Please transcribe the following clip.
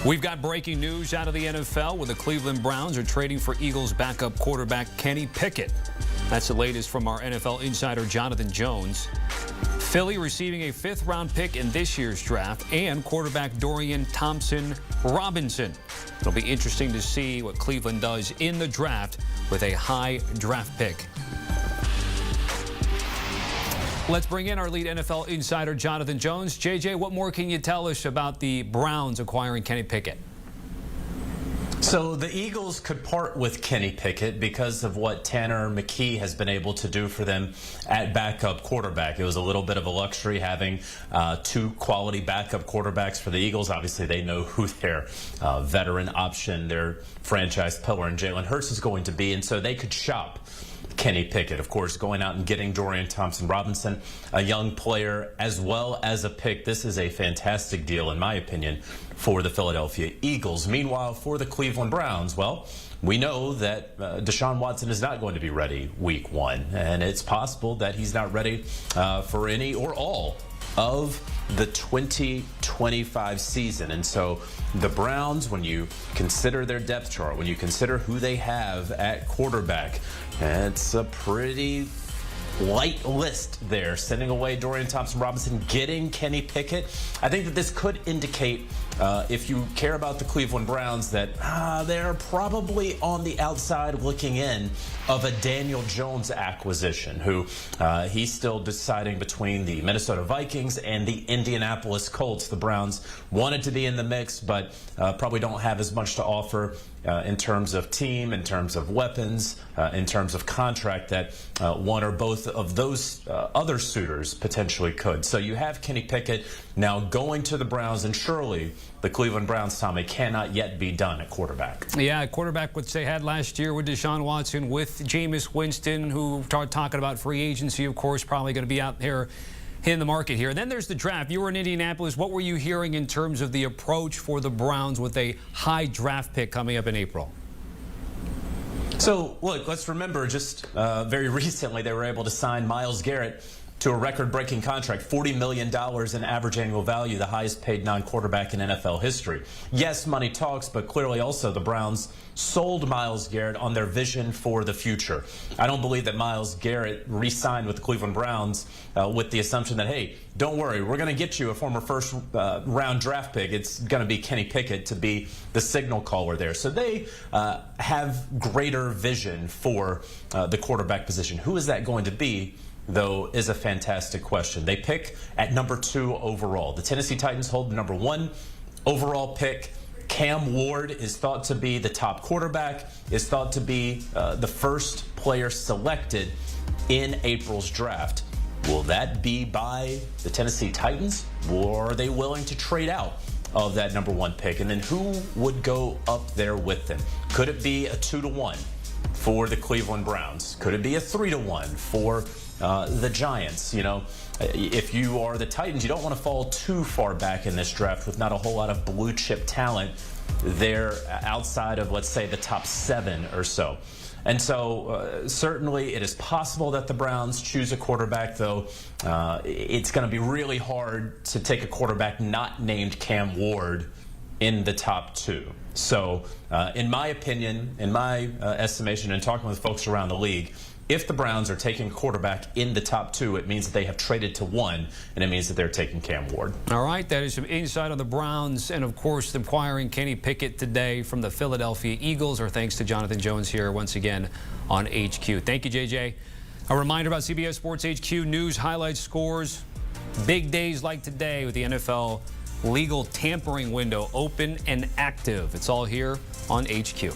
We've got breaking news out of the NFL where the Cleveland Browns are trading for Eagles backup quarterback Kenny Pickett. That's the latest from our NFL insider Jonathan Jones. Philly receiving a 5th-round pick in this year's draft and quarterback Dorian Thompson-Robinson. It'll be interesting to see what Cleveland does in the draft with a high draft pick. Let's bring in our lead NFL insider, Jonathan Jones. JJ, what more can you tell us about the Browns acquiring Kenny Pickett? So the Eagles could part with Kenny Pickett because of what Tanner McKee has been able to do for them at backup quarterback. It was a little bit of a luxury having 2 quality backup quarterbacks for the Eagles. Obviously, they know who their veteran option, their franchise pillar, and Jalen Hurts is going to be, and so they could shop Kenny Pickett. Of course, going out and getting Dorian Thompson-Robinson, a young player, as well as a pick. This is a fantastic deal, in my opinion, for the Philadelphia Eagles. Meanwhile, for the Cleveland Browns, well, we know that Deshaun Watson is not going to be ready week 1, and it's possible that he's not ready for any or all of the 2025 season. And so the Browns, when you consider their depth chart, when you consider who they have at quarterback, it's a pretty light list there. Sending away Dorian Thompson-Robinson, getting Kenny Pickett. I think that this could indicate, if you care about the Cleveland Browns, that they're probably on the outside looking in of a Daniel Jones acquisition, who he's still deciding between the Minnesota Vikings and the Indianapolis Colts. The Browns wanted to be in the mix, but probably don't have as much to offer in terms of team, in terms of weapons, in terms of contract that one or both of those other suitors potentially could. So you have Kenny Pickett now going to the Browns, and surely the Cleveland Browns, Tommy, cannot yet be done at quarterback. Yeah, quarterback, what they had last year with Deshaun Watson, with Jameis Winston, who started talking about free agency, of course, probably going to be out there in the market here. And then there's the draft. You were in Indianapolis. What were you hearing in terms of the approach for the Browns with a high draft pick coming up in April? So, look, let's remember just very recently they were able to sign Myles Garrett to a record-breaking contract, $40 million in average annual value, the highest paid non-quarterback in NFL history. Yes, money talks, but clearly also the Browns sold Myles Garrett on their vision for the future. I don't believe that Myles Garrett re-signed with the Cleveland Browns with the assumption that, hey, don't worry, we're going to get you a former first-round draft pick. It's going to be Kenny Pickett to be the signal caller there. So they have greater vision for the quarterback position. Who is that going to be, though, is a fantastic question. They pick at number 2 overall. The Tennessee Titans hold the number 1 overall pick. Cam Ward is thought to be the top quarterback, is thought to be the first player selected in April's draft. Will that be by the Tennessee Titans, or are they willing to trade out of that number 1 pick? And then who would go up there with them? Could it be a 2-1 for the Cleveland Browns? Could it be a 3-1 for the Giants? You know, if you are the Titans, you don't want to fall too far back in this draft with not a whole lot of blue chip talent there outside of, let's say, the top 7 or so. And so certainly it is possible that the Browns choose a quarterback, though it's going to be really hard to take a quarterback not named Cam Ward in the top 2. So in my opinion, in my estimation, and talking with folks around the league, if the Browns are taking a quarterback in the top 2, it means that they have traded to 1, and it means that they're taking Cam Ward. All right, that is some insight on the Browns, and of course, acquiring Kenny Pickett today from the Philadelphia Eagles. Our thanks to Jonathan Jones here once again on HQ. Thank you, JJ. A reminder about CBS Sports HQ news, highlights, scores, big days like today with the NFL legal tampering window open and active. It's all here on HQ.